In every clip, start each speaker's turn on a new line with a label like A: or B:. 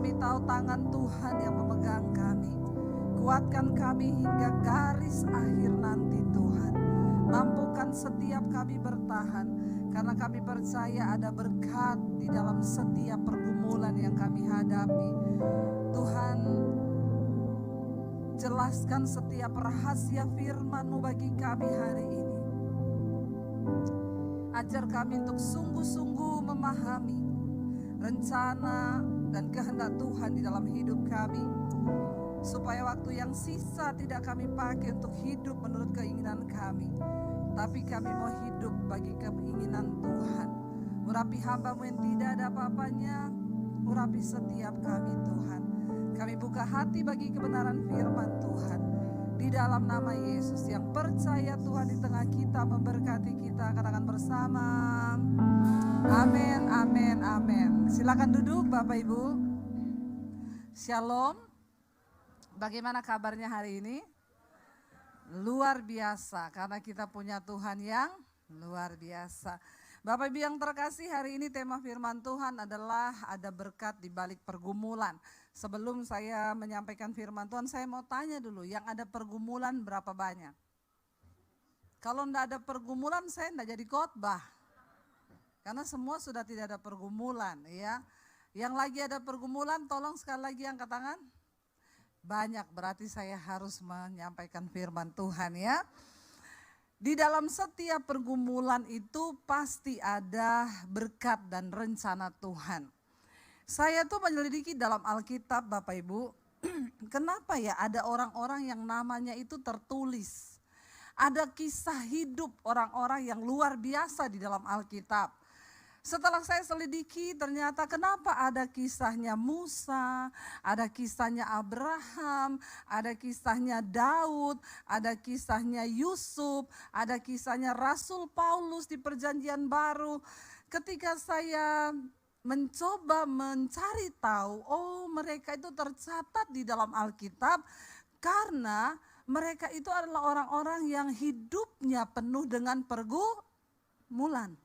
A: kami tahu tangan Tuhan yang memegang kami. Kuatkan kami hingga garis akhir nanti Tuhan. Mampukan setiap kami bertahan, karena kami percaya ada berkat di dalam setiap pergumulan yang kami hadapi. Tuhan, jelaskan setiap rahasia firman-Mu bagi kami hari ini. Ajar kami untuk sungguh-sungguh memahami rencana dan kehendak Tuhan di dalam hidup kami, supaya waktu yang sisa tidak kami pakai untuk hidup menurut keinginan kami, tapi kami mau hidup bagi keinginan Tuhan. Urapi hamba-Mu yang tidak ada apa-apanya, urapi setiap kami Tuhan. Kami buka hati bagi kebenaran firman Tuhan. Di dalam nama Yesus yang percaya Tuhan di tengah kita memberkati kita, katakan bersama. Amin, amin, amin. Silakan duduk Bapak Ibu. Shalom. Bagaimana kabarnya hari ini? Luar biasa, karena kita punya Tuhan yang luar biasa. Bapak Ibu yang terkasih, hari ini tema firman Tuhan adalah ada berkat di balik pergumulan. Sebelum saya menyampaikan firman Tuhan, saya mau tanya dulu, yang ada pergumulan berapa banyak? Kalau enggak ada pergumulan, saya enggak jadi khotbah. Karena semua sudah tidak ada pergumulan, ya. Yang lagi ada pergumulan, tolong sekali lagi angkat tangan. Banyak, berarti saya harus menyampaikan firman Tuhan, ya. Di dalam setiap pergumulan itu pasti ada berkat dan rencana Tuhan. Saya tuh menyelidiki dalam Alkitab Bapak Ibu, kenapa ya ada orang-orang yang namanya itu tertulis. Ada kisah hidup orang-orang yang luar biasa di dalam Alkitab. Setelah saya selidiki ternyata kenapa ada kisahnya Musa, ada kisahnya Abraham, ada kisahnya Daud, ada kisahnya Yusuf, ada kisahnya Rasul Paulus di Perjanjian Baru. Ketika saya mencoba mencari tahu, oh mereka itu tercatat di dalam Alkitab karena mereka itu adalah orang-orang yang hidupnya penuh dengan pergumulan.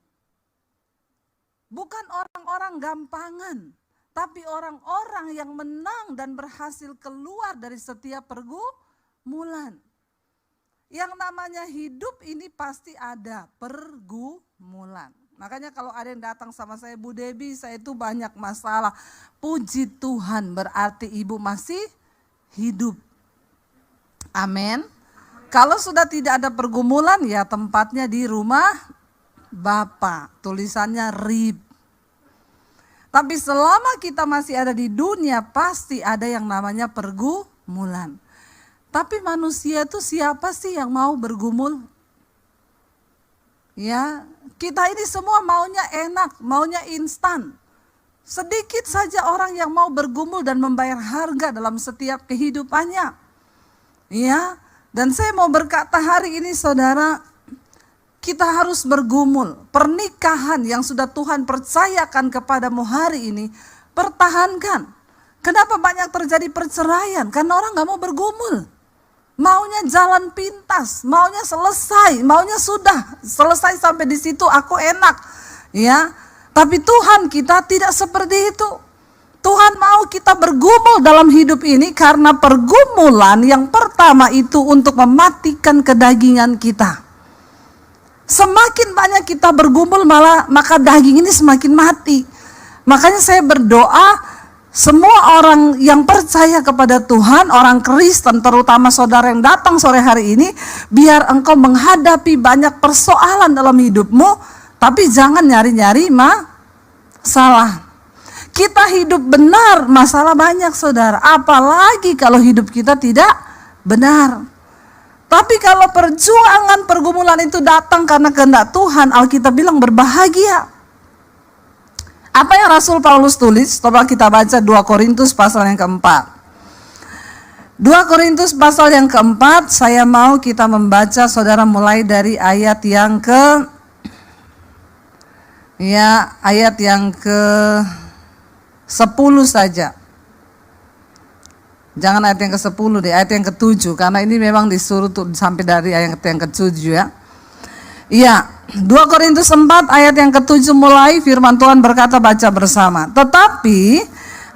A: Bukan orang-orang gampangan, tapi orang-orang yang menang dan berhasil keluar dari setiap pergumulan. Yang namanya hidup ini pasti ada pergumulan. Makanya kalau ada yang datang sama saya, Bu Debbie, saya itu banyak masalah. Puji Tuhan, berarti ibu masih hidup. Amin. Kalau sudah tidak ada pergumulan, ya tempatnya di rumah Bapa. Tulisannya RIB. Tapi selama kita masih ada di dunia, pasti ada yang namanya pergumulan. Tapi manusia itu siapa sih yang mau bergumul? Ya, kita ini semua maunya enak, maunya instan. Sedikit saja orang yang mau bergumul dan membayar harga dalam setiap kehidupannya. Ya, dan saya mau berkata hari ini saudara, kita harus bergumul. Pernikahan yang sudah Tuhan percayakan kepadamu hari ini, pertahankan. Kenapa banyak terjadi perceraian? Karena orang gak mau bergumul. Maunya jalan pintas, maunya selesai, maunya sudah selesai sampai di situ aku enak, ya. Tapi Tuhan kita tidak seperti itu. Tuhan mau kita bergumul dalam hidup ini karena pergumulan yang pertama itu untuk mematikan kedagingan kita. Semakin banyak kita bergumul maka daging ini semakin mati. Makanya saya berdoa, semua orang yang percaya kepada Tuhan, orang Kristen terutama saudara yang datang sore hari ini, biar engkau menghadapi banyak persoalan dalam hidupmu, tapi jangan nyari-nyari masalah. Kita hidup benar, masalah banyak saudara, apalagi kalau hidup kita tidak benar. Tapi kalau perjuangan pergumulan itu datang karena kehendak Tuhan, Alkitab bilang berbahagia. Apa yang Rasul Paulus tulis? Coba kita baca 2 Korintus pasal yang keempat. 2 Korintus pasal yang keempat, saya mau kita membaca saudara mulai dari ayat yang ke-10 saja. Jangan ayat yang ke-10 deh, ayat yang ke-7 karena ini memang disuruh sampai dari ayat yang ke-7 ya. Iya, 2 Korintus 4 ayat yang ke-7 mulai firman Tuhan berkata, baca bersama. Tetapi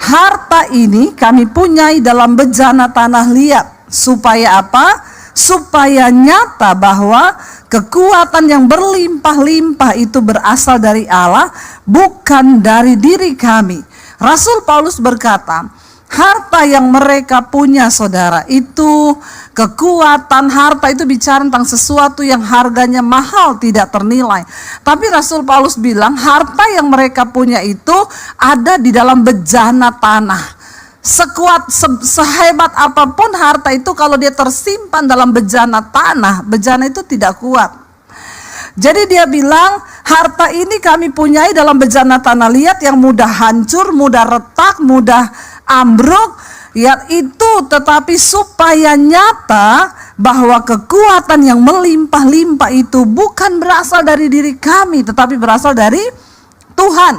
A: Harta ini kami punyai dalam bejana tanah liat. Supaya apa? Supaya nyata bahwa kekuatan yang berlimpah-limpah itu berasal dari Allah, bukan dari diri kami. Rasul Paulus berkata, harta yang mereka punya, saudara, itu kekuatan. Harta itu bicara tentang sesuatu yang harganya mahal, tidak ternilai. Tapi Rasul Paulus bilang harta yang mereka punya itu ada di dalam bejana tanah. Sehebat apapun harta itu, kalau dia tersimpan dalam bejana tanah, bejana itu tidak kuat. Jadi dia bilang, harta ini kami punyai dalam bejana tanah liat yang mudah hancur, mudah retak, mudah ambruk, ya itu, tetapi supaya nyata bahwa kekuatan yang melimpah-limpah itu bukan berasal dari diri kami, tetapi berasal dari Tuhan.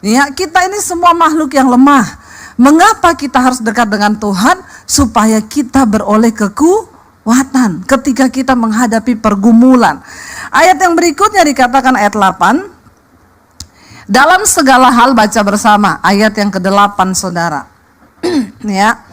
A: Ya, kita ini semua makhluk yang lemah. Mengapa kita harus dekat dengan Tuhan? Supaya kita beroleh kekuatan ketika kita menghadapi pergumulan. Ayat yang berikutnya dikatakan ayat 8. Dalam segala hal, baca bersama ayat yang ke-8, saudara. Ya,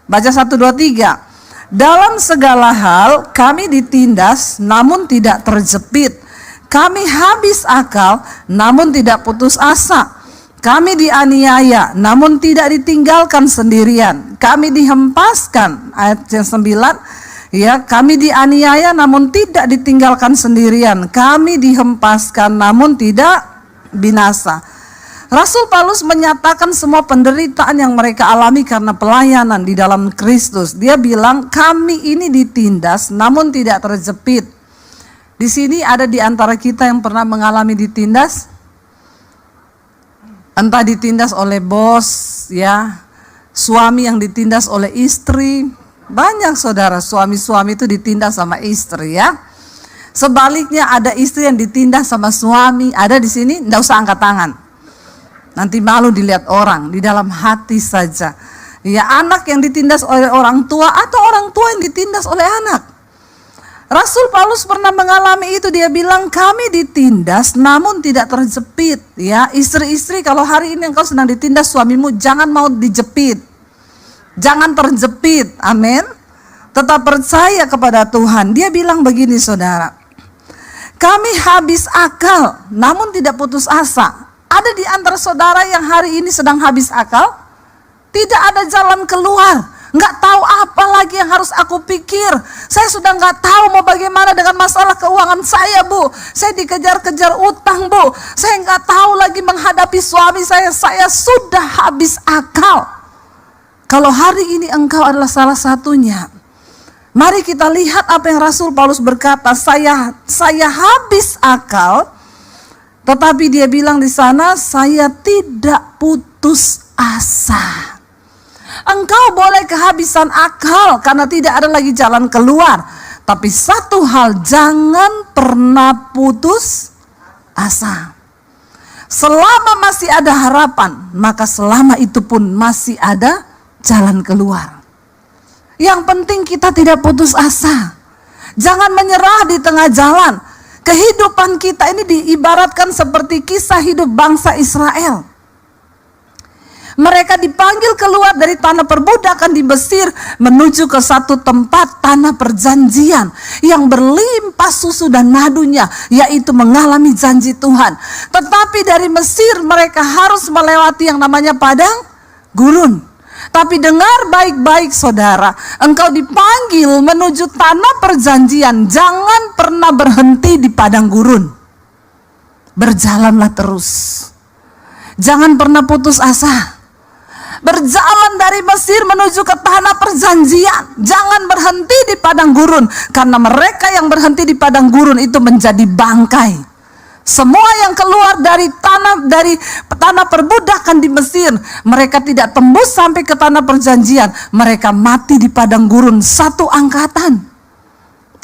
A: baca 1, 2, 3. Dalam segala hal kami ditindas namun tidak terjepit. Kami habis akal namun tidak putus asa. Kami dianiaya namun tidak ditinggalkan sendirian. Kami dihempaskan, ayat yang 9. Ya, kami dianiaya namun tidak ditinggalkan sendirian. Kami dihempaskan namun tidak binasa. Rasul Paulus menyatakan semua penderitaan yang mereka alami karena pelayanan di dalam Kristus. Dia bilang, kami ini ditindas namun tidak terjepit. Di sini ada di antara kita yang pernah mengalami ditindas? Entah ditindas oleh bos, ya, suami yang ditindas oleh istri. Banyak, saudara, suami-suami itu ditindas sama istri, ya. Sebaliknya ada istri yang ditindas sama suami. Ada di sini? Nggak usah angkat tangan. Nanti malu dilihat orang, di dalam hati saja. Ya, anak yang ditindas oleh orang tua atau orang tua yang ditindas oleh anak. Rasul Paulus pernah mengalami itu. Dia bilang, kami ditindas namun tidak terjepit. Ya, istri-istri, kalau hari ini engkau sedang ditindas suamimu, jangan mau dijepit. Jangan terjepit. Amin. Tetap percaya kepada Tuhan. Dia bilang begini, saudara. Kami habis akal namun tidak putus asa. Ada di antara saudara yang hari ini sedang habis akal? Tidak ada jalan keluar. Nggak tahu apa lagi yang harus aku pikir. Saya sudah nggak tahu mau bagaimana dengan masalah keuangan saya, Bu. Saya dikejar-kejar utang, Bu. Saya nggak tahu lagi menghadapi suami saya. Saya sudah habis akal. Kalau hari ini engkau adalah salah satunya, mari kita lihat apa yang Rasul Paulus berkata. Saya habis akal, tetapi dia bilang di sana, saya tidak putus asa. Engkau boleh kehabisan akal karena tidak ada lagi jalan keluar. Tapi satu hal, jangan pernah putus asa. Selama masih ada harapan, maka selama itu pun masih ada jalan keluar. Yang penting kita tidak putus asa. Jangan menyerah di tengah jalan. Kehidupan kita ini diibaratkan seperti kisah hidup bangsa Israel. Mereka dipanggil keluar dari tanah perbudakan di Mesir menuju ke satu tempat, tanah perjanjian yang berlimpah susu dan madunya, yaitu mengalami janji Tuhan. Tetapi dari Mesir mereka harus melewati yang namanya padang gurun. Tapi dengar baik-baik, saudara, engkau dipanggil menuju tanah perjanjian, jangan pernah berhenti di padang gurun. Berjalanlah terus. Jangan pernah putus asa. Berjalan dari Mesir menuju ke tanah perjanjian. Jangan berhenti di padang gurun, karena mereka yang berhenti di padang gurun itu menjadi bangkai. Semua yang keluar dari tanah perbudakan di Mesir, mereka tidak tembus sampai ke tanah perjanjian. Mereka mati di padang gurun, satu angkatan.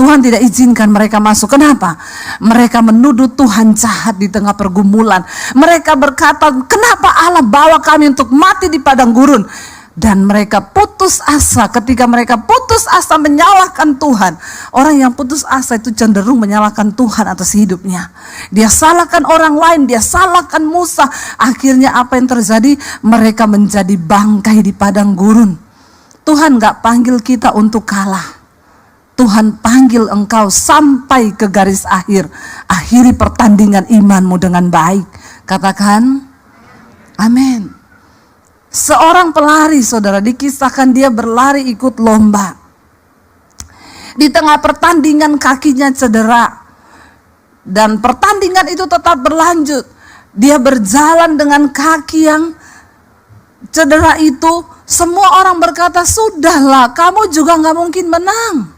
A: Tuhan tidak izinkan mereka masuk. Kenapa? Mereka menuduh Tuhan jahat di tengah pergumulan. Mereka berkata, kenapa Allah bawa kami untuk mati di padang gurun? Dan mereka putus asa. Ketika mereka putus asa menyalahkan Tuhan, orang yang putus asa itu cenderung menyalahkan Tuhan atas hidupnya. Dia salahkan orang lain, dia salahkan Musa. Akhirnya apa yang terjadi? Mereka menjadi bangkai di padang gurun. Tuhan gak panggil kita untuk kalah. Tuhan panggil engkau sampai ke garis akhir. Akhiri pertandingan imanmu dengan baik. Katakan amin. Seorang pelari, saudara, dikisahkan dia berlari ikut lomba. Di tengah pertandingan kakinya cedera. Dan pertandingan itu tetap berlanjut. Dia berjalan dengan kaki yang cedera itu. Semua orang berkata, sudahlah, kamu juga gak mungkin menang.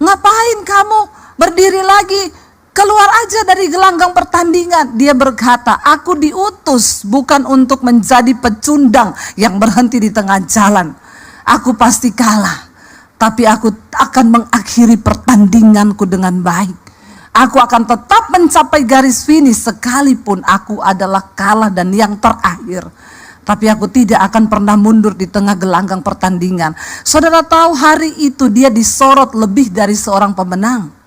A: Ngapain kamu berdiri lagi? Keluar aja dari gelanggang pertandingan. Dia berkata, aku diutus bukan untuk menjadi pecundang yang berhenti di tengah jalan. Aku pasti kalah, tapi aku akan mengakhiri pertandinganku dengan baik. Aku akan tetap mencapai garis finish sekalipun aku adalah kalah dan yang terakhir. Tapi aku tidak akan pernah mundur di tengah gelanggang pertandingan. Saudara tahu hari itu dia disorot lebih dari seorang pemenang.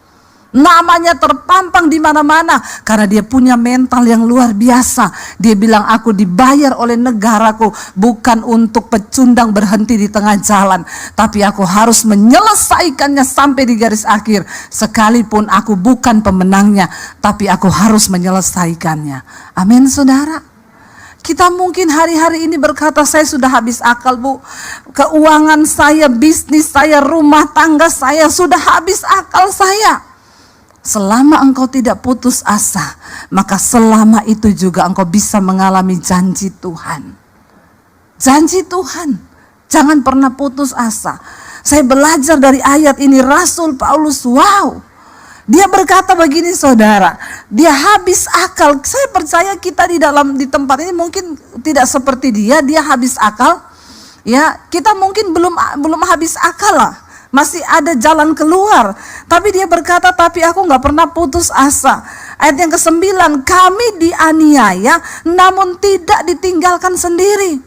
A: Namanya terpampang di mana-mana karena dia punya mental yang luar biasa. Dia bilang, aku dibayar oleh negaraku bukan untuk pecundang berhenti di tengah jalan, tapi aku harus menyelesaikannya sampai di garis akhir. Sekalipun aku bukan pemenangnya, tapi aku harus menyelesaikannya. Amin, saudara. Kita mungkin hari-hari ini berkata, saya sudah habis akal, Bu. Keuangan saya, bisnis saya, rumah tangga saya, sudah habis akal saya. Selama engkau tidak putus asa, maka selama itu juga engkau bisa mengalami janji Tuhan. Janji Tuhan, jangan pernah putus asa. Saya belajar dari ayat ini, Rasul Paulus, wow. Dia berkata begini, saudara, dia habis akal. Saya percaya kita di tempat ini mungkin tidak seperti dia habis akal. Ya, kita mungkin belum habis akal lah. Masih ada jalan keluar. Tapi dia berkata, tapi aku gak pernah putus asa. Ayat yang ke-9, kami dianiaya namun tidak ditinggalkan sendiri.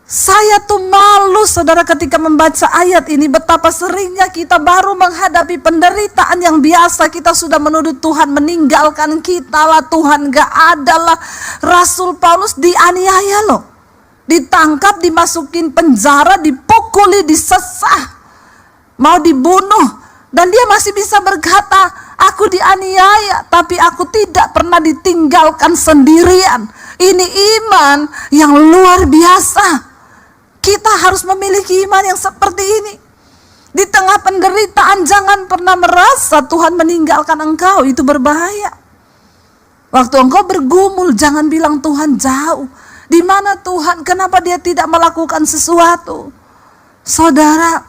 A: Saya tuh malu, saudara, ketika membaca ayat ini. Betapa seringnya kita baru menghadapi penderitaan yang biasa, kita sudah menuduh Tuhan meninggalkan kita lah, Tuhan gak ada lah. Rasul Paulus dianiaya loh. Ditangkap, dimasukin penjara, dipukuli, disesah, mau dibunuh. Dan dia masih bisa berkata, aku dianiaya, tapi aku tidak pernah ditinggalkan sendirian. Ini iman yang luar biasa. Kita harus memiliki iman yang seperti ini. Di tengah penderitaan jangan pernah merasa Tuhan meninggalkan engkau, itu berbahaya. Waktu engkau bergumul jangan bilang Tuhan jauh. Di mana Tuhan? Kenapa dia tidak melakukan sesuatu? Saudara,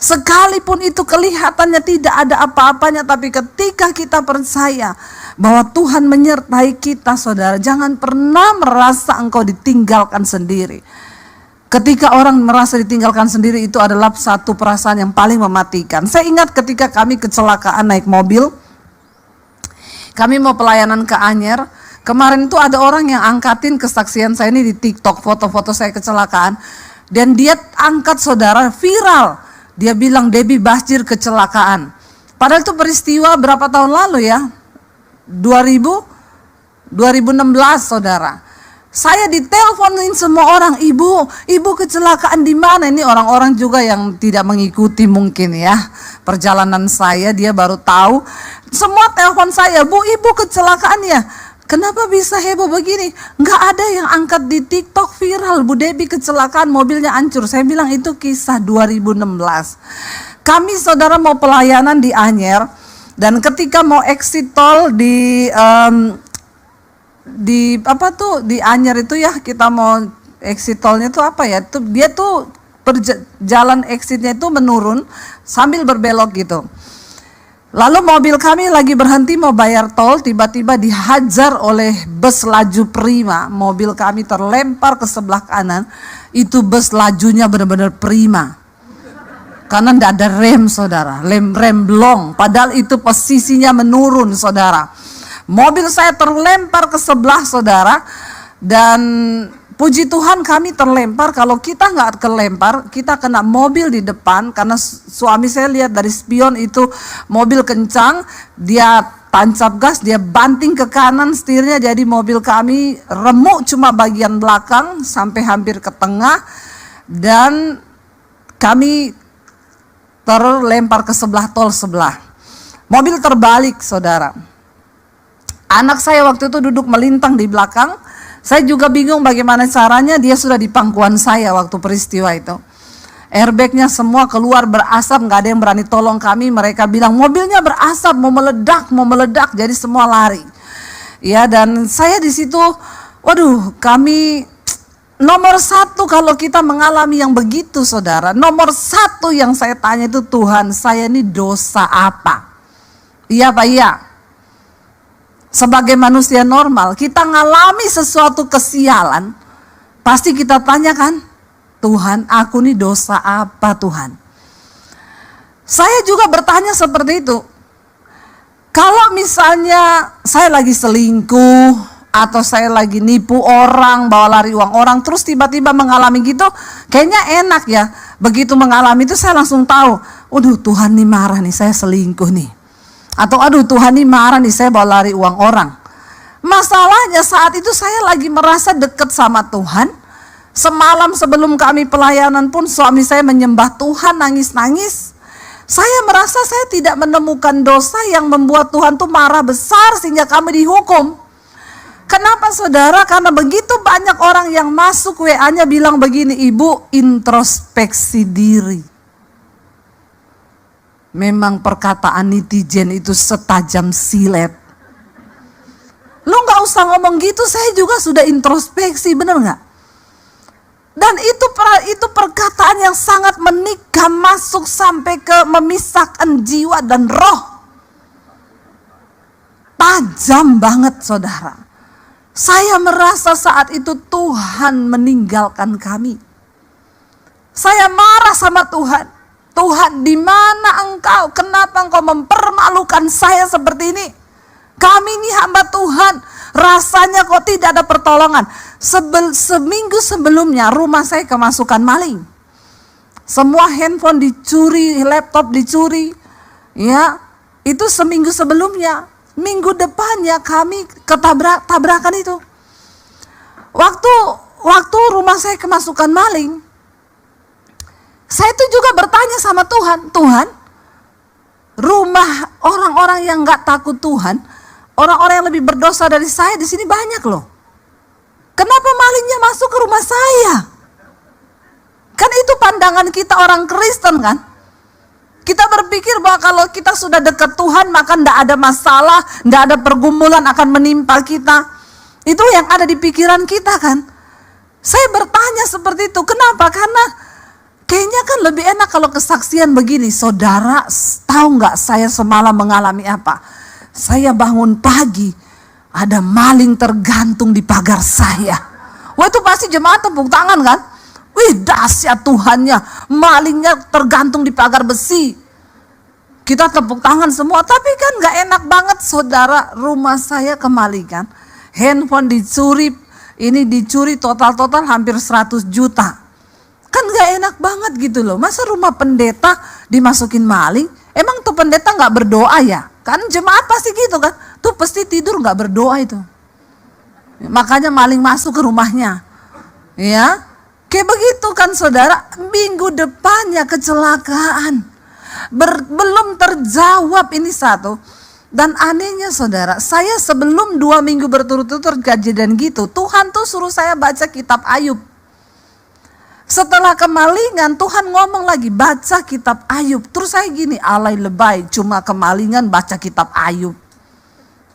A: sekalipun itu kelihatannya tidak ada apa-apanya, tapi ketika kita percaya bahwa Tuhan menyertai kita, saudara, jangan pernah merasa engkau ditinggalkan sendiri. Ketika orang merasa ditinggalkan sendiri, itu adalah satu perasaan yang paling mematikan. Saya ingat ketika kami kecelakaan naik mobil, kami mau pelayanan ke Anyer. Kemarin itu ada orang yang angkatin kesaksian saya ini di TikTok, foto-foto saya kecelakaan. Dan dia angkat, saudara, viral. Dia bilang Debbie Basjir kecelakaan. Padahal itu peristiwa berapa tahun lalu ya? 2016, saudara. Saya diteleponin semua orang, ibu kecelakaan di mana? Ini orang-orang juga yang tidak mengikuti mungkin ya perjalanan saya, dia baru tahu. Semua telepon saya, ibu kecelakaan ya. Kenapa bisa heboh begini? Nggak ada yang angkat di TikTok viral, Bu Debbie kecelakaan, mobilnya hancur. Saya bilang itu kisah 2016. Kami, saudara, mau pelayanan di Anyer, dan ketika mau exit tol di Anyer itu ya, kita mau exit tolnya itu apa ya? Dia tuh jalan exitnya itu menurun sambil berbelok gitu. Lalu mobil kami lagi berhenti mau bayar tol, tiba-tiba dihajar oleh bus laju prima. Mobil kami terlempar ke sebelah kanan. Itu bus lajunya benar-benar prima. Karena tidak ada rem, saudara. Rem blong. Padahal itu posisinya menurun, saudara. Mobil saya terlempar ke sebelah, saudara. Dan puji Tuhan kami terlempar. Kalau kita nggak kelempar, kita kena mobil di depan. Karena suami saya lihat dari spion itu mobil kencang, dia tancap gas, dia banting ke kanan setirnya, jadi mobil kami remuk cuma bagian belakang sampai hampir ke tengah, dan kami terlempar ke sebelah tol sebelah. Mobil terbalik, saudara. Anak saya waktu itu duduk melintang di belakang. Saya juga bingung bagaimana caranya, dia sudah di pangkuan saya waktu peristiwa itu. Airbagnya semua keluar berasap, nggak ada yang berani tolong kami. Mereka bilang mobilnya berasap, mau meledak, jadi semua lari. Ya, dan saya di situ, waduh, kami nomor satu kalau kita mengalami yang begitu, saudara. Nomor satu yang saya tanya itu, Tuhan, saya ini dosa apa? Iya Pak, iya. Sebagai manusia normal, kita ngalami sesuatu kesialan, pasti kita tanyakan, Tuhan, aku ini dosa apa Tuhan? Saya juga bertanya seperti itu. Kalau misalnya saya lagi selingkuh, atau saya lagi nipu orang, bawa lari uang orang, terus tiba-tiba mengalami gitu, kayaknya enak ya. Begitu mengalami itu saya langsung tahu, waduh Tuhan nih marah nih, saya selingkuh nih. Atau aduh Tuhan nih marah nih, saya bawa lari uang orang. Masalahnya saat itu saya lagi merasa dekat sama Tuhan. Semalam sebelum kami pelayanan pun suami saya menyembah Tuhan, nangis-nangis. Saya merasa saya tidak menemukan dosa yang membuat Tuhan tuh marah besar sehingga kami dihukum. Kenapa saudara? Karena begitu banyak orang yang masuk WA-nya bilang begini, Ibu introspeksi diri. Memang perkataan netizen itu setajam silet. Lu gak usah ngomong gitu, saya juga sudah introspeksi, bener gak? Dan itu perkataan yang sangat menikam, masuk sampai ke memisahkan jiwa dan roh. Tajam banget saudara. Saya merasa saat itu Tuhan meninggalkan kami. Saya marah sama Tuhan. Tuhan, di mana Engkau? Kenapa Engkau mempermalukan saya seperti ini? Kami ini hamba Tuhan. Rasanya kok tidak ada pertolongan. Seminggu sebelumnya rumah saya kemasukan maling. Semua handphone dicuri, laptop dicuri. Ya, itu seminggu sebelumnya. Minggu depannya kami tabrakan itu. Waktu rumah saya kemasukan maling, saya itu juga bertanya sama Tuhan, Tuhan, rumah orang-orang yang nggak takut Tuhan, orang-orang yang lebih berdosa dari saya di sini banyak loh. Kenapa malingnya masuk ke rumah saya? Kan itu pandangan kita orang Kristen kan? Kita berpikir bahwa kalau kita sudah dekat Tuhan maka tidak ada masalah, tidak ada pergumulan akan menimpa kita. Itu yang ada di pikiran kita kan? Saya bertanya seperti itu, kenapa? Karena kayaknya kan lebih enak kalau kesaksian begini. Saudara, tahu nggak saya semalam mengalami apa? Saya bangun pagi, ada maling tergantung di pagar saya. Wah itu pasti jemaat tepuk tangan kan? Wih dahsyat Tuhannya, malingnya tergantung di pagar besi. Kita tepuk tangan semua, tapi kan nggak enak banget saudara, rumah saya kemalingan. Handphone dicuri, ini dicuri total hampir 100 juta. Kan gak enak banget gitu loh. Masa rumah pendeta dimasukin maling? Emang tuh pendeta gak berdoa ya? Kan jemaat pasti gitu kan? Tuh pasti tidur gak berdoa itu. Makanya maling masuk ke rumahnya. Ya, kayak begitu kan saudara. Minggu depannya kecelakaan. Belum terjawab ini satu. Dan anehnya saudara, saya sebelum 2 minggu berturut-turut kejadian gitu, Tuhan tuh suruh saya baca kitab Ayub. Setelah kemalingan, Tuhan ngomong lagi, baca kitab Ayub. Terus saya gini, alay lebay, cuma kemalingan baca kitab Ayub.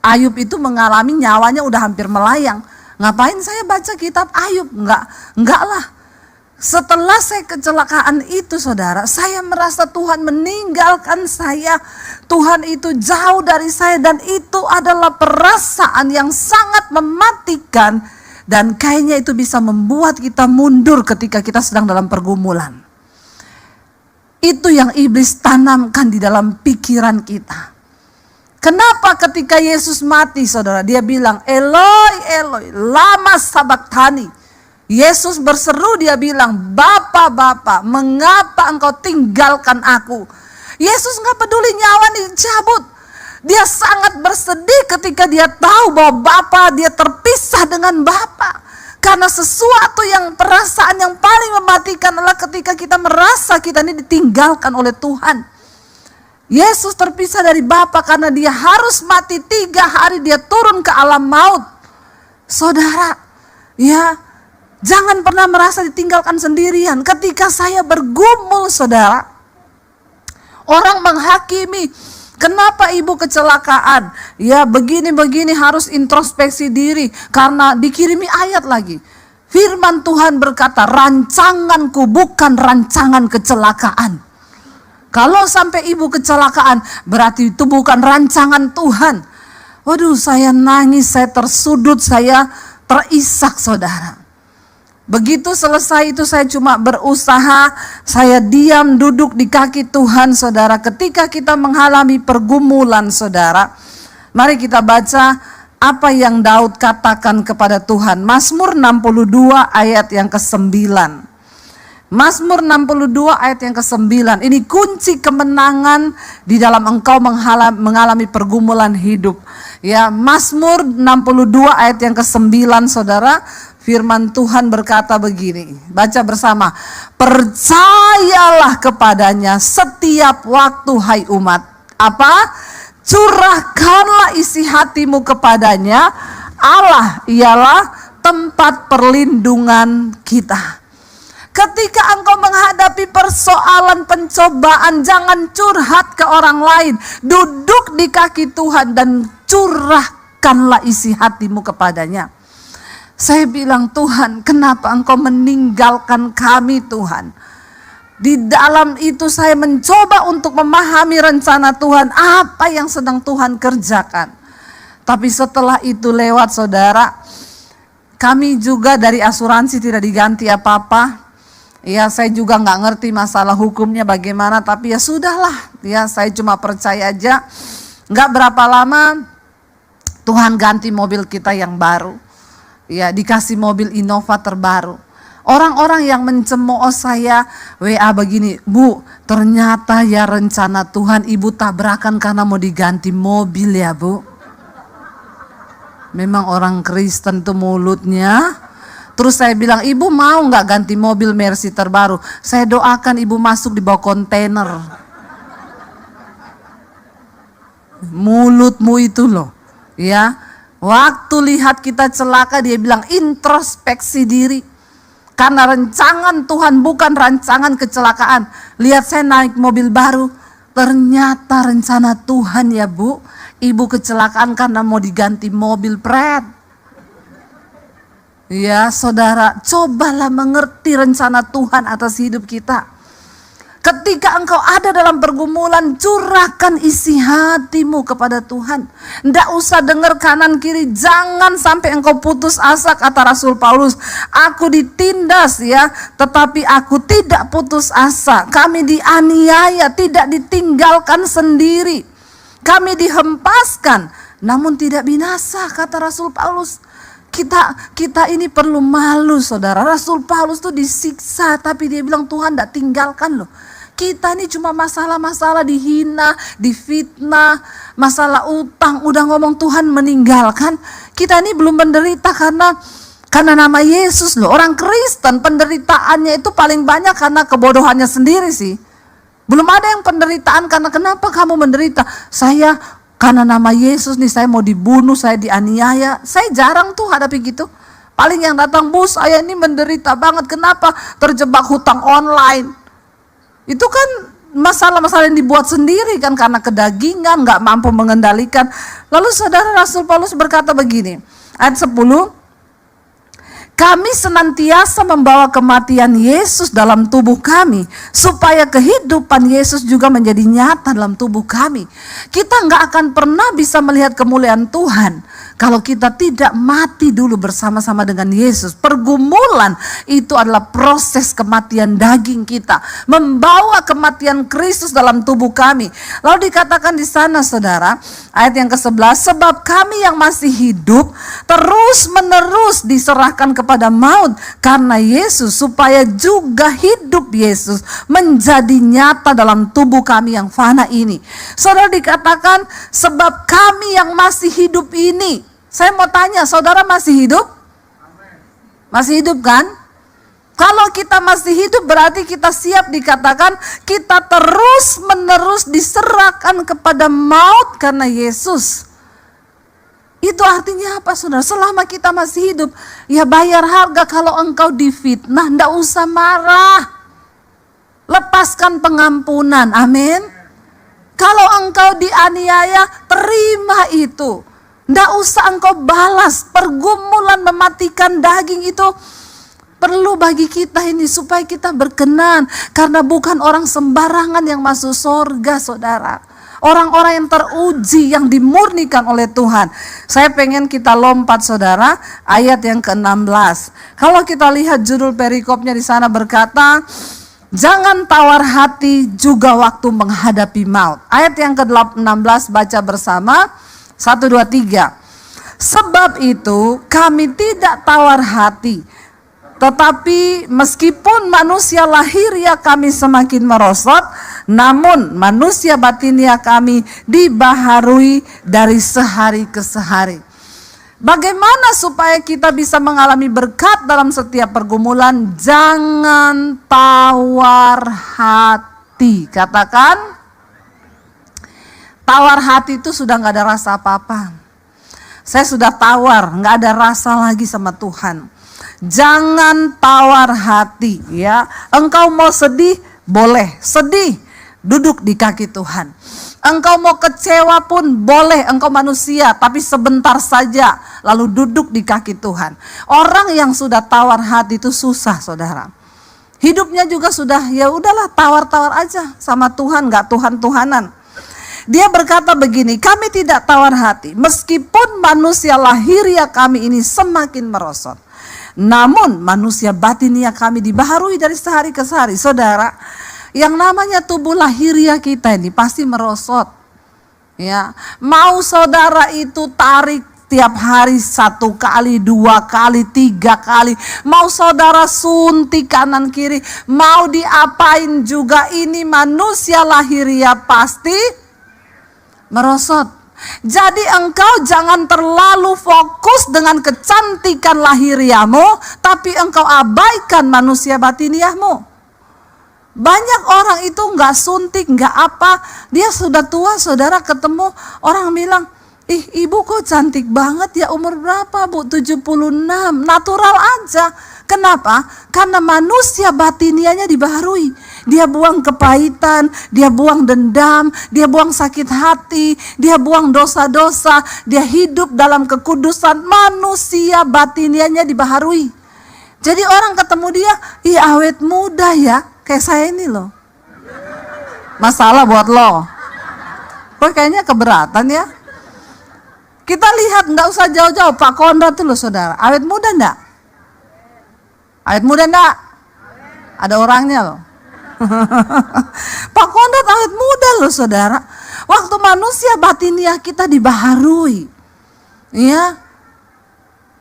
A: Ayub itu mengalami nyawanya udah hampir melayang. Ngapain saya baca kitab Ayub? Enggak lah. Setelah saya kecelakaan itu saudara, saya merasa Tuhan meninggalkan saya. Tuhan itu jauh dari saya dan itu adalah perasaan yang sangat mematikan. Dan kayaknya itu bisa membuat kita mundur ketika kita sedang dalam pergumulan. Itu yang iblis tanamkan di dalam pikiran kita. Kenapa ketika Yesus mati saudara, dia bilang, Eloi, Eloi, lama sabachthani. Yesus berseru, dia bilang, "Bapa, Bapa, mengapa engkau tinggalkan aku?" Yesus gak peduli nyawa dicabut. Dia sangat bersedih ketika dia tahu bahwa Bapa, dia terpisah dengan Bapa. Karena sesuatu yang perasaan yang paling mematikan adalah ketika kita merasa kita ini ditinggalkan oleh Tuhan. Yesus terpisah dari Bapa karena dia harus mati 3 hari, dia turun ke alam maut. Saudara, ya, jangan pernah merasa ditinggalkan sendirian. Ketika saya bergumul, saudara, orang menghakimi, kenapa ibu kecelakaan? Ya begini-begini, harus introspeksi diri. Karena dikirimi ayat lagi. Firman Tuhan berkata, rancanganku bukan rancangan kecelakaan. Kalau sampai ibu kecelakaan, berarti itu bukan rancangan Tuhan. Waduh, saya nangis, saya tersudut, saya terisak, saudara. Begitu selesai itu saya cuma berusaha, saya diam duduk di kaki Tuhan, saudara. Ketika kita mengalami pergumulan, saudara, mari kita baca apa yang Daud katakan kepada Tuhan. Mazmur 62 ayat yang ke-9. Mazmur 62 ayat yang ke-9. Ini kunci kemenangan di dalam engkau mengalami pergumulan hidup. Ya, Mazmur 62 ayat yang ke-9, saudara. Firman Tuhan berkata begini, baca bersama. Percayalah kepadanya setiap waktu, hai umat. Apa? Curahkanlah isi hatimu kepadanya. Allah ialah tempat perlindungan kita. Ketika engkau menghadapi persoalan pencobaan, jangan curhat ke orang lain. Duduk di kaki Tuhan dan curahkanlah isi hatimu kepadanya. Saya bilang, Tuhan, kenapa engkau meninggalkan kami, Tuhan? Di dalam itu saya mencoba untuk memahami rencana Tuhan, apa yang sedang Tuhan kerjakan. Tapi setelah itu lewat, saudara, kami juga dari asuransi tidak diganti apa-apa. Ya, saya juga nggak ngerti masalah hukumnya bagaimana, tapi ya sudahlah. Ya, saya cuma percaya aja. Nggak berapa lama Tuhan ganti mobil kita yang baru. Ya, dikasih mobil Innova terbaru. Orang-orang yang mencemooh saya WA begini, "Bu, ternyata ya rencana Tuhan ibu tabrakan karena mau diganti mobil ya, Bu." Memang orang Kristen tuh mulutnya. Terus saya bilang, "Ibu mau gak ganti mobil Mercy terbaru?" Saya doakan ibu masuk di bawah kontainer. Mulutmu itu loh. Ya, waktu lihat kita celaka dia bilang introspeksi diri. Karena rancangan Tuhan bukan rancangan kecelakaan. Lihat saya naik mobil baru. Ternyata rencana Tuhan ya, Bu. Ibu kecelakaan karena mau diganti mobil, pret. Ya, saudara, cobalah mengerti rencana Tuhan atas hidup kita. Ketika engkau ada dalam pergumulan, curahkan isi hatimu kepada Tuhan. Tidak usah dengar kanan kiri, jangan sampai engkau putus asa, kata Rasul Paulus. Aku ditindas ya, tetapi aku tidak putus asa. Kami dianiaya, tidak ditinggalkan sendiri. Kami dihempaskan, namun tidak binasa, kata Rasul Paulus. Kita ini perlu malu, saudara. Rasul Paulus tuh disiksa, tapi dia bilang Tuhan tidak tinggalkan loh. Kita ini cuma masalah-masalah, dihina, difitnah, masalah utang, udah ngomong Tuhan meninggalkan. Kita ini belum menderita karena nama Yesus loh. Orang Kristen penderitaannya itu paling banyak karena kebodohannya sendiri sih. Belum ada yang penderitaan karena kenapa kamu menderita? Karena nama Yesus nih saya mau dibunuh, saya dianiaya. Saya jarang tuh hadapi gitu. Paling yang datang, "Bu, saya ini menderita banget. Kenapa? Terjebak hutang online." Itu kan masalah-masalah yang dibuat sendiri kan, karena kedagingan, gak mampu mengendalikan. Lalu saudara, Rasul Paulus berkata begini, ayat 10. Kami senantiasa membawa kematian Yesus dalam tubuh kami, supaya kehidupan Yesus juga menjadi nyata dalam tubuh kami. Kita nggak akan pernah bisa melihat kemuliaan Tuhan kalau kita tidak mati dulu bersama-sama dengan Yesus. Pergumulan itu adalah proses kematian daging kita, membawa kematian Kristus dalam tubuh kami. Lalu dikatakan di sana, saudara, ayat yang ke-11, sebab kami yang masih hidup terus menerus diserahkan kepada kepada maut karena Yesus, supaya juga hidup Yesus menjadi nyata dalam tubuh kami yang fana ini. Saudara, dikatakan sebab kami yang masih hidup ini. Saya mau tanya, saudara masih hidup? Masih hidup kan? Kalau kita masih hidup berarti kita siap, dikatakan kita terus menerus diserahkan kepada maut karena Yesus. Itu artinya apa, saudara? Selama kita masih hidup, ya bayar harga. Kalau engkau difitnah, ndak usah marah. Lepaskan pengampunan, amin. Kalau engkau dianiaya, terima itu. Ndak usah engkau balas. Pergumulan mematikan daging itu perlu bagi kita ini supaya kita berkenan. Karena bukan orang sembarangan yang masuk surga, saudara. Orang-orang yang teruji, yang dimurnikan oleh Tuhan. Saya pengen kita lompat, saudara, ayat yang ke-16. Kalau kita lihat judul perikopnya di sana berkata, jangan tawar hati juga waktu menghadapi maut. Ayat yang ke-16 baca bersama, 1, 2, 3. Sebab itu kami tidak tawar hati, tetapi meskipun manusia lahiriah kami semakin merosot, namun manusia batiniah kami dibaharui dari sehari ke sehari. Bagaimana supaya kita bisa mengalami berkat dalam setiap pergumulan? Jangan tawar hati. Katakan, tawar hati itu sudah gak ada rasa apa-apa. Saya sudah tawar, gak ada rasa lagi sama Tuhan. Jangan tawar hati, ya. Engkau mau sedih, boleh sedih, duduk di kaki Tuhan. Engkau mau kecewa pun boleh, engkau manusia, tapi sebentar saja, lalu duduk di kaki Tuhan. Orang yang sudah tawar hati itu susah, saudara. Hidupnya juga sudah, ya udahlah tawar-tawar aja sama Tuhan, gak Tuhan-Tuhanan. Dia berkata begini, kami tidak tawar hati, meskipun manusia lahiriah kami ini semakin merosot. Namun manusia batiniah kami dibaharui dari sehari ke sehari. Saudara, yang namanya tubuh lahiriah kita ini pasti merosot. Ya, mau saudara itu tarik tiap hari 1 kali, 2 kali, 3 kali. Mau saudara suntik kanan kiri, mau diapain juga, ini manusia lahiriah pasti merosot. Jadi engkau jangan terlalu fokus dengan kecantikan lahiriahmu, tapi engkau abaikan manusia batiniahmu. Banyak orang itu gak suntik, gak apa. Dia sudah tua, saudara, ketemu orang bilang, ih ibu kok cantik banget ya, umur berapa bu? 76, natural aja. Kenapa? Karena manusia batiniahnya dibaharui. Dia buang kepahitan, dia buang dendam, dia buang sakit hati, dia buang dosa-dosa, dia hidup dalam kekudusan. Manusia batiniahnya dibaharui. Jadi orang ketemu dia, ih awet muda ya, kayak saya ini loh. Masalah buat lo. Kok kayaknya keberatan ya. Kita lihat, nggak usah jauh-jauh, Pak Konrad tuh loh saudara, awet muda enggak? Awet muda enggak? Ada orangnya loh. Pak Konrad awet muda loh saudara. Waktu manusia batiniah kita dibaharui, ya,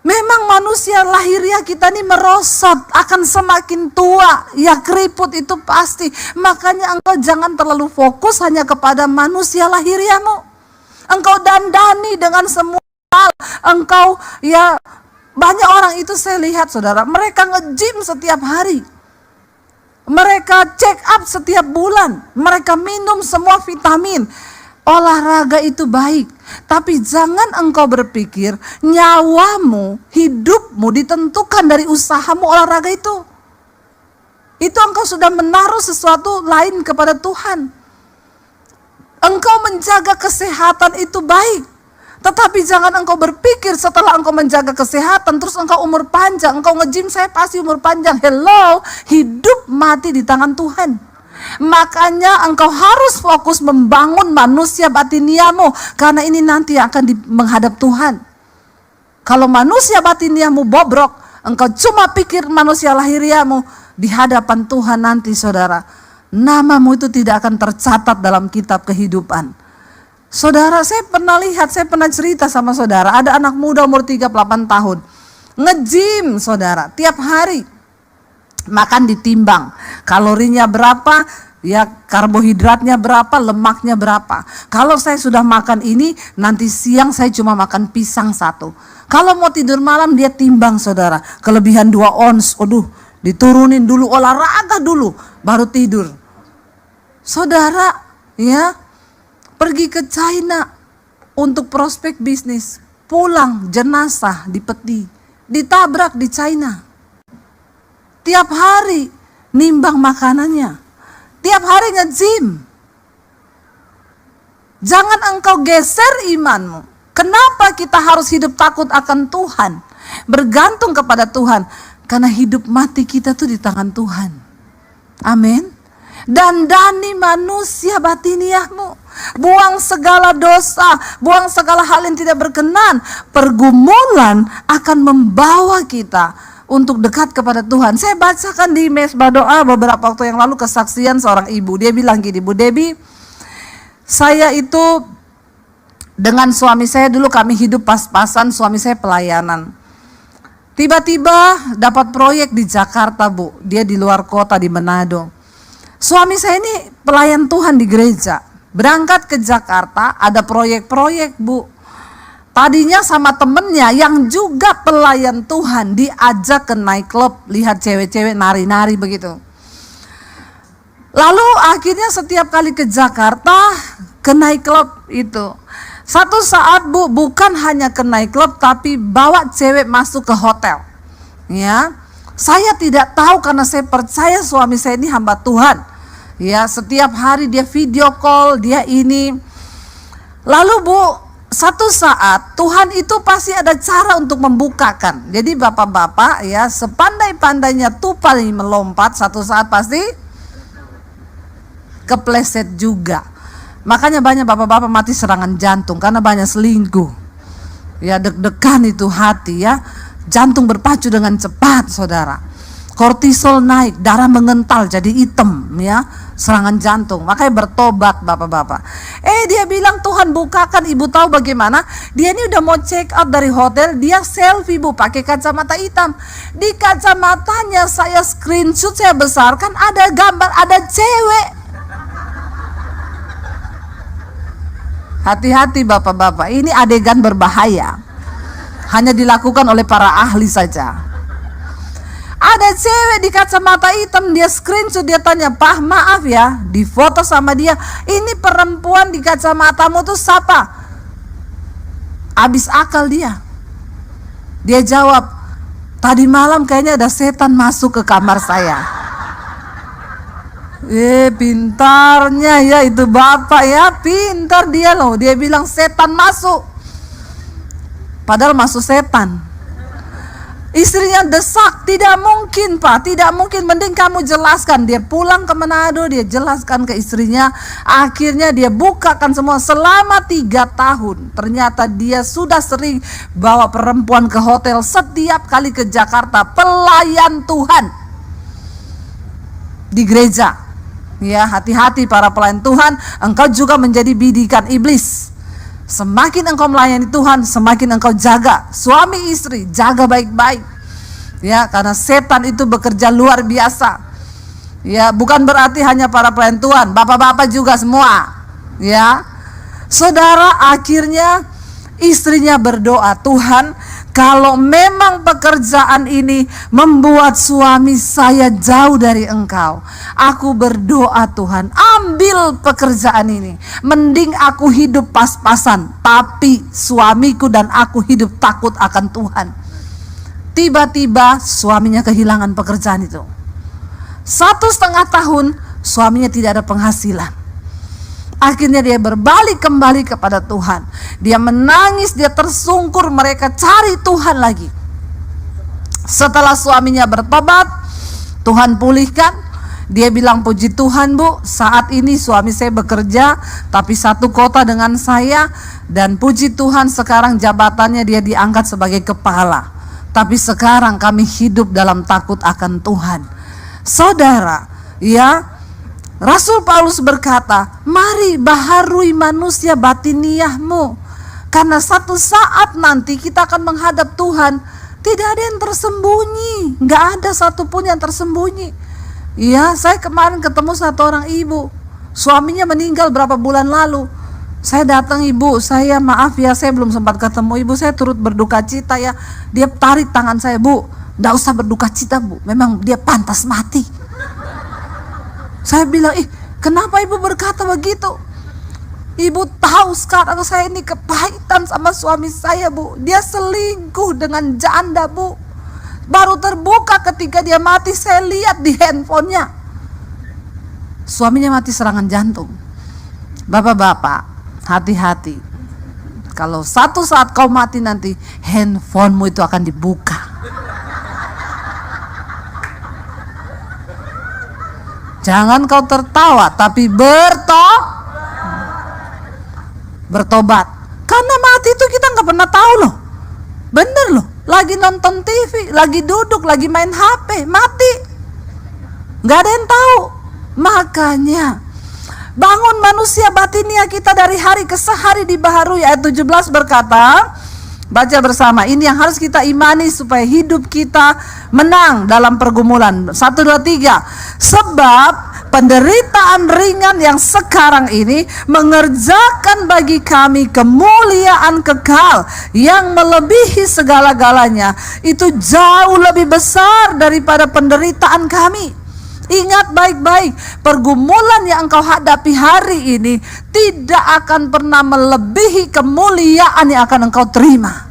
A: memang manusia lahiriah kita ini merosot, akan semakin tua, ya keriput itu pasti. Makanya engkau jangan terlalu fokus hanya kepada manusia lahiriahmu. Engkau dandani dengan semua hal. Engkau, ya, banyak orang itu saya lihat saudara, mereka nge-gym setiap hari. Mereka check up setiap bulan. Mereka minum semua vitamin. Olahraga itu baik. Tapi jangan engkau berpikir nyawamu, hidupmu ditentukan dari usahamu olahraga itu. Itu engkau sudah menaruh sesuatu lain kepada Tuhan. Engkau menjaga kesehatan itu baik. Tetapi jangan engkau berpikir setelah engkau menjaga kesehatan terus engkau umur panjang, engkau nge-gym saya pasti umur panjang. Hello, hidup mati di tangan Tuhan. Makanya engkau harus fokus membangun manusia batiniahmu, karena ini nanti akan menghadap Tuhan. Kalau manusia batiniahmu bobrok, engkau cuma pikir manusia lahiriahmu, di hadapan Tuhan nanti saudara, namamu itu tidak akan tercatat dalam kitab kehidupan. Saudara, saya pernah lihat, saya pernah cerita sama saudara, ada anak muda umur 38 tahun. Nge-gym saudara, tiap hari. Makan ditimbang, kalorinya berapa, ya karbohidratnya berapa, lemaknya berapa. Kalau saya sudah makan ini, nanti siang saya cuma makan pisang 1. Kalau mau tidur malam dia timbang saudara, kelebihan 2 ons, diturunin dulu, olahraga dulu, baru tidur. Saudara, ya, pergi ke China untuk prospek bisnis, pulang jenazah di peti, ditabrak di China. Tiap hari nimbang makanannya, tiap hari nge-gym. Jangan engkau geser imanmu. Kenapa kita harus hidup takut akan Tuhan, bergantung kepada Tuhan? Karena hidup mati kita tuh di tangan Tuhan. Amin. Dandani manusia batiniahmu. Buang segala dosa, buang segala hal yang tidak berkenan. Pergumulan akan membawa kita untuk dekat kepada Tuhan. Saya bacakan di mesbah doa beberapa waktu yang lalu kesaksian seorang ibu. Dia bilang gini, Bu Debbie, saya itu dengan suami saya dulu kami hidup pas-pasan, suami saya pelayanan. Tiba-tiba dapat proyek di Jakarta, Bu. Dia di luar kota di Manado. Suami saya ini pelayan Tuhan di gereja. Berangkat ke Jakarta, ada proyek-proyek, Bu. Tadinya sama temennya yang juga pelayan Tuhan, diajak ke nightclub, lihat cewek-cewek nari-nari begitu. Lalu akhirnya setiap kali ke Jakarta, ke nightclub itu. Satu saat, Bu, bukan hanya ke nightclub, tapi bawa cewek masuk ke hotel. Ya, saya tidak tahu karena saya percaya suami saya ini hamba Tuhan. Ya, setiap hari dia video call, dia ini. Lalu, Bu, satu saat Tuhan itu pasti ada cara untuk membukakan. Jadi bapak-bapak ya, sepandai-pandainya tupai melompat, satu saat pasti kepleset juga. Makanya banyak bapak-bapak mati serangan jantung karena banyak selingkuh. Ya, deg-degan itu hati ya. Jantung berpacu dengan cepat saudara. Kortisol naik, darah mengental jadi hitam ya, serangan jantung. Makanya bertobat bapak-bapak. Dia bilang Tuhan bukakan, ibu tahu bagaimana? Dia ini udah mau check out dari hotel, dia selfie, Bu, pakai kacamata hitam. Di kacamatanya saya screenshot, saya besarkan, ada gambar, ada cewek. Hati-hati bapak-bapak, ini adegan berbahaya. Hanya dilakukan oleh para ahli saja. Ada cewek di kacamata hitam, dia screenshot, dia tanya, "Pak, maaf ya, di foto sama dia, ini perempuan di kacamatamu tuh siapa?" Abis akal dia. Dia jawab, "Tadi malam kayaknya ada setan masuk ke kamar saya." Pintarnya ya itu bapak ya, pintar dia loh. Dia bilang setan masuk, padahal masuk setan. Istrinya desak, tidak mungkin Pak, tidak mungkin, mending kamu jelaskan. Dia pulang ke Manado, dia jelaskan ke istrinya. Akhirnya dia bukakan semua. Selama 3 tahun ternyata dia sudah sering bawa perempuan ke hotel. Setiap kali ke Jakarta, pelayan Tuhan di gereja. Ya, hati-hati para pelayan Tuhan, engkau juga menjadi bidikan iblis. Semakin engkau melayani Tuhan, semakin engkau jaga suami istri, jaga baik-baik. Ya, karena setan itu bekerja luar biasa. Ya, bukan berarti hanya para pelayan Tuhan, bapak-bapak juga semua. Ya. Saudara, akhirnya istrinya berdoa, "Tuhan, kalau memang pekerjaan ini membuat suami saya jauh dari Engkau, aku berdoa Tuhan, ambil pekerjaan ini. Mending aku hidup pas-pasan, tapi suamiku dan aku hidup takut akan Tuhan." Tiba-tiba suaminya kehilangan pekerjaan itu. 1,5 tahun suaminya tidak ada penghasilan. Akhirnya dia berbalik kembali kepada Tuhan. Dia menangis, dia tersungkur, mereka cari Tuhan lagi. Setelah suaminya bertobat, Tuhan pulihkan. Dia bilang, "Puji Tuhan, Bu, saat ini suami saya bekerja tapi satu kota dengan saya, dan puji Tuhan sekarang jabatannya dia diangkat sebagai kepala. Tapi sekarang kami hidup dalam takut akan Tuhan." Saudara, ya, Rasul Paulus berkata, "Mari baharui manusia batiniahmu, karena satu saat nanti kita akan menghadap Tuhan Tidak ada yang tersembunyi, nggak ada satupun yang tersembunyi. Iya, saya kemarin ketemu satu orang ibu, suaminya meninggal berapa bulan lalu. Saya datang, ibu, saya maaf ya, saya belum sempat ketemu ibu, saya turut berduka cita ya. Dia tarik tangan saya, bu, nggak usah berduka cita bu, memang dia pantas mati. Saya bilang, kenapa ibu berkata begitu? Ibu tahu sekarang saya ini kepahitan sama suami saya, bu. Dia selingkuh dengan janda, bu. Baru terbuka ketika dia mati, saya lihat di handphonenya. Suaminya mati serangan jantung. Bapak-bapak, hati-hati. Kalau satu saat kau mati nanti, handphonemu itu akan dibuka. Jangan kau tertawa, tapi bertobat. Karena mati itu kita nggak pernah tahu loh. Bener loh. Lagi nonton TV, lagi duduk, lagi main HP, mati. Nggak ada yang tahu. Makanya bangun manusia batinia kita dari hari ke hari dibaharui. Ayat 17 berkata, baca bersama, ini yang harus kita imani supaya hidup kita menang dalam pergumulan. 1, 2, 3. Sebab penderitaan ringan yang sekarang ini mengerjakan bagi kami kemuliaan kekal yang melebihi segala-galanya. Itu jauh lebih besar daripada penderitaan kami. Ingat baik-baik, pergumulan yang engkau hadapi hari ini tidak akan pernah melebihi kemuliaan yang akan engkau terima.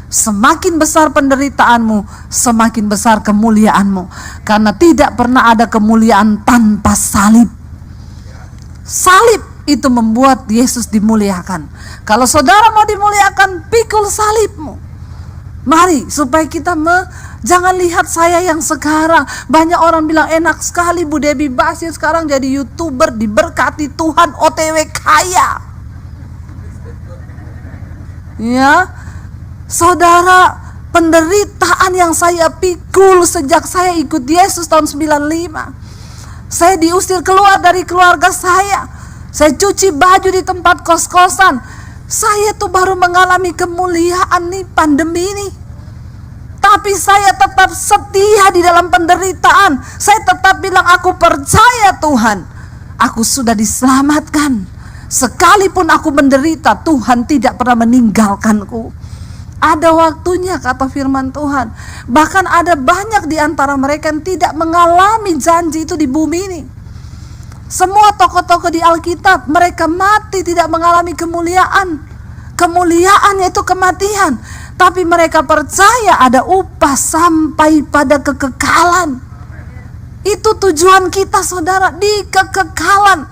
A: Semakin besar penderitaanmu, semakin besar kemuliaanmu. Karena tidak pernah ada kemuliaan tanpa salib. Salib itu membuat Yesus dimuliakan. Kalau saudara mau dimuliakan, pikul salibmu. Mari supaya kita jangan lihat saya yang sekarang. Banyak orang bilang enak sekali Bu Debbie Basir sekarang jadi YouTuber, diberkati Tuhan, OTW kaya. Ya, saudara, penderitaan yang saya pikul sejak saya ikut Yesus tahun 95. Saya diusir keluar dari keluarga saya. Saya cuci baju di tempat kos-kosan. Saya tuh baru mengalami kemuliaan nih pandemi ini. Tapi saya tetap setia di dalam penderitaan. Saya tetap bilang aku percaya Tuhan. Aku sudah diselamatkan. Sekalipun aku menderita, Tuhan tidak pernah meninggalkanku. Ada waktunya kata firman Tuhan. Bahkan ada banyak di antara mereka yang tidak mengalami janji itu di bumi ini. Semua tokoh-tokoh di Alkitab, mereka mati tidak mengalami kemuliaan. Kemuliaannya itu kematian. Tapi mereka percaya ada upah sampai pada kekekalan. Itu tujuan kita saudara, di kekekalan.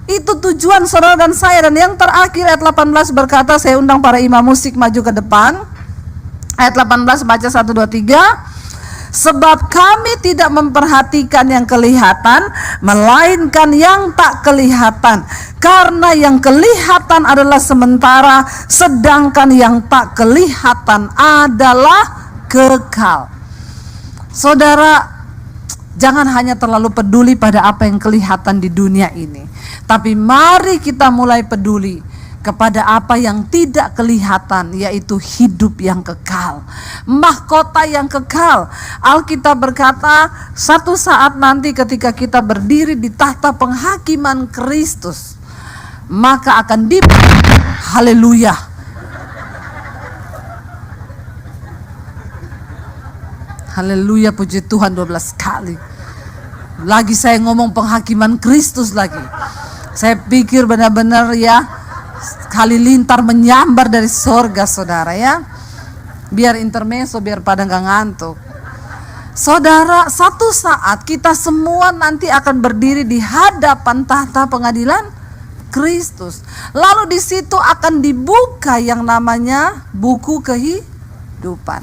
A: Itu tujuan saudara dan saya. Dan yang terakhir ayat 18 berkata, saya undang para imam musik maju ke depan. Ayat 18 baca 1, 2, 3. Sebab kami tidak memperhatikan yang kelihatan, melainkan yang tak kelihatan. Karena yang kelihatan adalah sementara, sedangkan yang tak kelihatan adalah kekal. Saudara, jangan hanya terlalu peduli pada apa yang kelihatan di dunia ini. Tapi mari kita mulai peduli kepada apa yang tidak kelihatan, yaitu hidup yang kekal, mahkota yang kekal. Alkitab berkata, satu saat nanti ketika kita berdiri di tahta penghakiman Kristus, maka akan haleluya. Haleluya, puji Tuhan 12 kali. Lagi saya ngomong penghakiman Kristus lagi. Saya pikir benar-benar ya, halilintar menyambar dari sorga saudara ya. Biar intermezzo, biar pada gak ngantuk. Saudara, satu saat kita semua nanti akan berdiri di hadapan tahta pengadilan Kristus. Lalu di situ akan dibuka yang namanya buku kehidupan.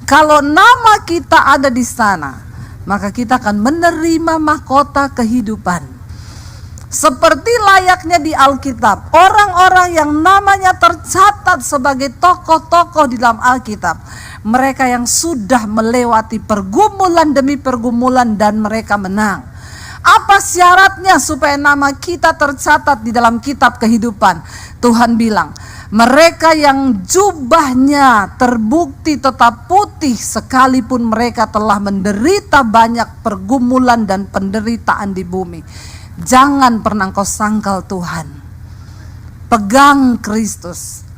A: Kalau nama kita ada di sana, maka kita akan menerima mahkota kehidupan. Seperti layaknya di Alkitab, orang-orang yang namanya tercatat sebagai tokoh-tokoh di dalam Alkitab, mereka yang sudah melewati pergumulan demi pergumulan dan mereka menang. Apa syaratnya supaya nama kita tercatat di dalam kitab kehidupan? Tuhan bilang, Mereka yang jubahnya terbukti tetap putih sekalipun mereka telah menderita banyak pergumulan dan penderitaan di bumi. Jangan pernah kau sangkal Tuhan. Pegang Kristus.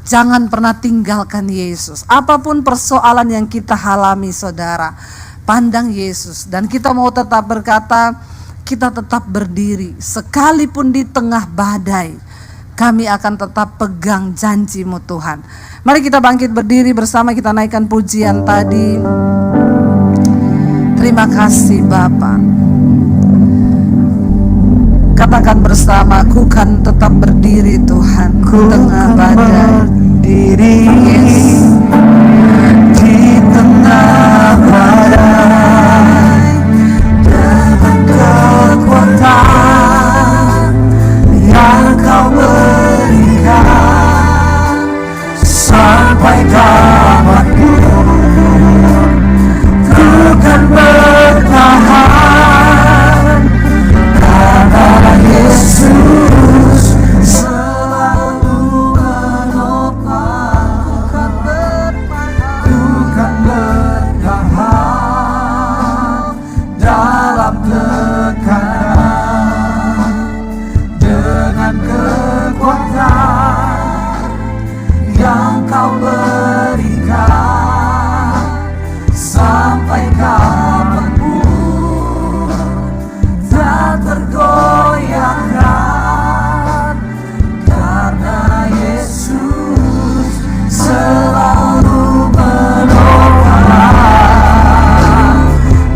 A: Jangan pernah tinggalkan Yesus. Apapun persoalan yang kita alami saudara, pandang Yesus. Dan kita mau tetap berkata, kita tetap berdiri. Sekalipun di tengah badai, kami akan tetap pegang janji-Mu Tuhan. Mari kita bangkit berdiri bersama, kita naikkan pujian tadi. Terima kasih Bapa. Katakan bersama, ku kan tetap berdiri Tuhan di tengah badai.
B: Berdiri di tengah badai dengan kekuatan yang Kau berikan sampai kapanpun ku kan bertahan karena Yesus selalu menopang. Ku kan bertahan dalam tekanan dengan kekuatan yang Kau berikan sampai kapanpun tak tergoyahkan karena Yesus selalu menopang.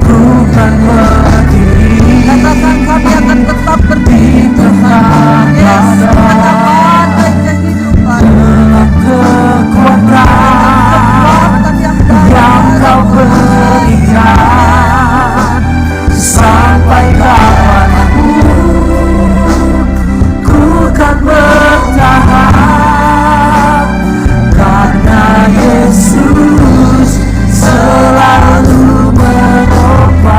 B: Ku kan berdiri,
A: Katakan kami akan tetap berdiri
B: tengah
A: Yesus,
B: badai
A: tengah badai kehidupan.
B: dengan kekuatan yang Kau berikan sampai kapanpun ku kan bertahan karena Yesus selalu menopang.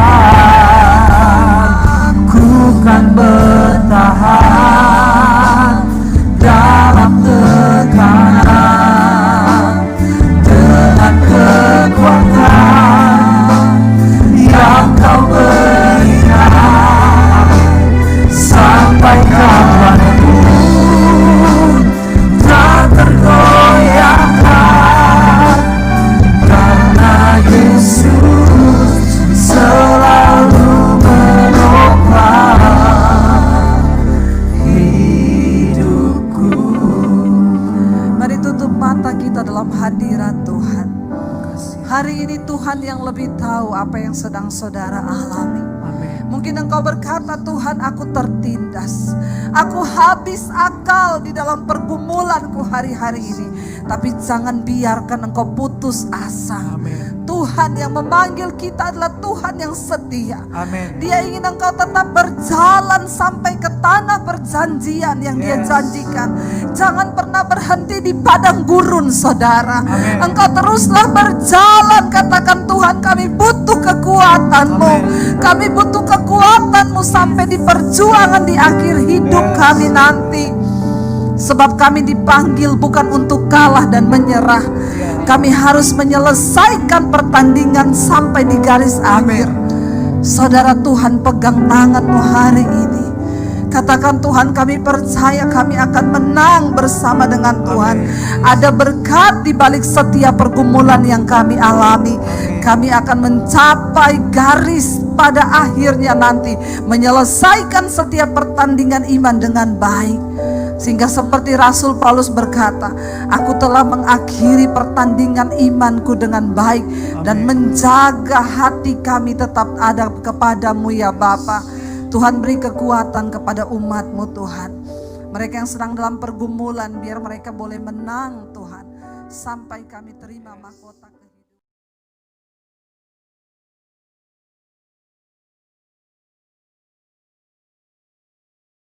B: Ku kan bertahan dalam tekanan dengan kekuatan yang Kau berikan sampai kapanpun tak tergoyahkan karena Yesus selalu menopang hidupku.
A: Mari tutup mata kita dalam hadirat Tuhan. Hari ini Tuhan yang lebih tahu apa yang sedang saudara alami. Mungkin engkau berkata, Tuhan aku tertindas, aku habis akal di dalam pergumulanku hari-hari ini. Tapi jangan biarkan engkau putus asa. Tuhan yang memanggil kita adalah Tuhan yang setia. Dia ingin engkau tetap berjalan sampai ke tanah perjanjian yang Dia janjikan. Jangan pernah berhenti di padang gurun saudara. Engkau teruslah berjalan. Katakan, Tuhan kami butuh kekuatan-Mu. Kami butuh kekuatan-Mu sampai di perjuangan di akhir hidup kami nanti. Sebab kami dipanggil bukan untuk kalah dan menyerah. Kami harus menyelesaikan pertandingan sampai di garis akhir. Saudara, Tuhan pegang tangan-Mu hari ini. Katakan, Tuhan kami percaya kami akan menang bersama dengan Tuhan. Ada berkat di balik setiap pergumulan yang kami alami. Kami akan mencapai garis pada akhirnya nanti. Menyelesaikan setiap pertandingan iman dengan baik. Sehingga seperti Rasul Paulus berkata, aku telah mengakhiri pertandingan imanku dengan baik. Dan menjaga hati kami tetap ada kepadamu ya Bapa. Tuhan beri kekuatan kepada umat-Mu Tuhan. Mereka yang sedang dalam pergumulan, biar mereka boleh menang Tuhan. Sampai kami terima mahkota.